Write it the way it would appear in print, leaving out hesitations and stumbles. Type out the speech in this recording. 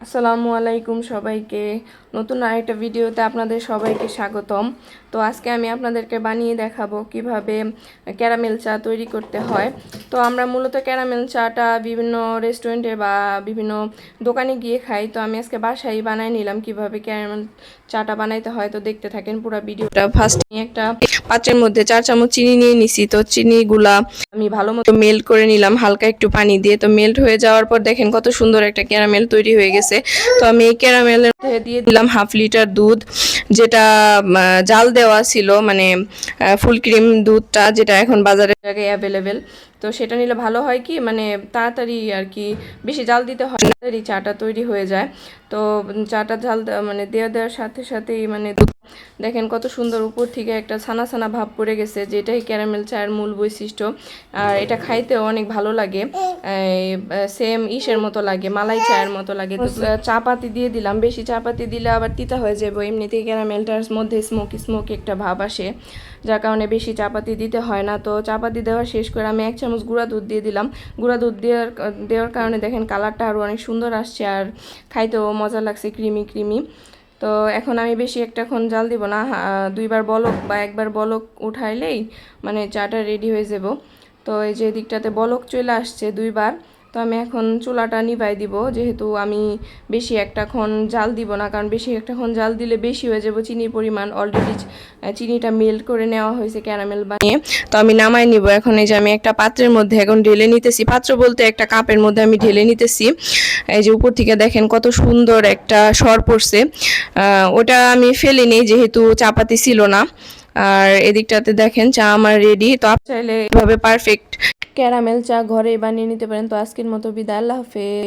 আসসালামু আলাইকুম সবাইকে। নতুন আরেকটা ভিডিওতে আপনাদের সবাইকে স্বাগতম। তো আজকে আমি আপনাদেরকে বানিয়ে দেখাবো কিভাবে ক্যারামেল চা তৈরি করতে হয়। তো আমরা মূলত ক্যারামেল চাটা বিভিন্ন রেস্টুরেন্টে বা বিভিন্ন দোকানে গিয়ে খাই। তো আমি আজকে বাসায় বানাই নিলাম কিভাবে ক্যারামেল চাটা বানাইতে হয়। তো দেখতে থাকেন পুরো ভিডিওটা। ফার্স্ট আমি একটা পাত্রের মধ্যে 4 চামচ চিনি নিয়ে নিছি। তো চিনিগুলা আমি ভালো মতো মেল্ট করে নিলাম হালকা একটু পানি দিয়ে। তো মেল্ট হয়ে যাওয়ার পর দেখেন কত সুন্দর একটা ক্যারামেল তৈরি হয়ে গেছে। তো আমি এই ক্যারামেলের মধ্যে দিয়ে দিলাম হাফ লিটার দুধ, যেটা জাল দেওয়া ছিল, মানে ফুল ক্রিম দুধটা, যেটা এখন বাজারের জায়গায় অ্যাভেলেবেল। তো সেটা নিলে ভালো হয় কি, মানে তাড়াতাড়ি আর কি, বেশি জাল দিতে হয় না, তাড়াতাড়ি চাটা তৈরি হয়ে যায়। তো চাটা মানে দেওয়ার সাথে সাথেই মানে দেখেন কত সুন্দর উপর থেকে একটা ছানা ছানা ভাব পড়ে গেছে, যেটাই ক্যারামেল চায়ের মূল বৈশিষ্ট্য। আর এটা খাইতেও অনেক ভালো লাগে, সেম ইসের মতো লাগে, মালাই চায়ের মতো লাগে। তো চা পাতি দিয়ে দিলাম, বেশি চা পাতি দিলে আবার তিতা হয়ে যাবে। এমনিতেই ক্যারামেলটার মধ্যে স্মোকি স্মোকি একটা ভাব আসে, যার কারণে বেশি চা পাতি দিতে হয় না। তো চা পাতি দেওয়া শেষ করে আমি 1 চামচ গুঁড়া দুধ দিয়ে দিলাম। গুঁড়া দুধ দেওয়ার কারণে দেখেন কালারটা আরও অনেক সুন্দর আসছে, আর খাইতেও মজা লাগছে, ক্রিমি ক্রিমি। তো এখন আমি বেশি একটাক্ষণ জাল দিব না, 2বার বলক বা 1বার বলক উঠাইলেই মানে চাটা রেডি হয়ে যাব। তো এই যে দিকটাতে বলক চলে আসছে 2বার। তো আমি এখন চুলাটা নিভাই দিব, যেহেতু আমি বেশি একটাক্ষণ জাল দিব না, কারণ বেশি একটাক্ষণ জাল দিলে বেশি হয়ে যাব চিনির পরিমাণ। অলরেডি চিনিটা মেল্ট করে নেওয়া হয়েছে ক্যারামেল বানিয়ে। তো আমি নামাই নিব এখন। এই যে আমি একটা পাত্রের মধ্যে এখন ঢেলে নিতেছি, পাত্র বলতে একটা কাপের মধ্যে আমি ঢেলে নিতেছি। এই যে উপর থেকে দেখেন কত সুন্দর একটা সর পড়ছে, ওটা আমি ফেলিনি যেহেতু চাপাতি ছিল না। আর এদিকটাতে দেখেন চা আমার রেডি। তো আপনি চাইলে এভাবে পারফেক্ট ক্যারামেল চা ঘরে বানিয়ে নিতে পারেন। তো আজকের মতো বিদায়, আল্লাহ হাফেজ।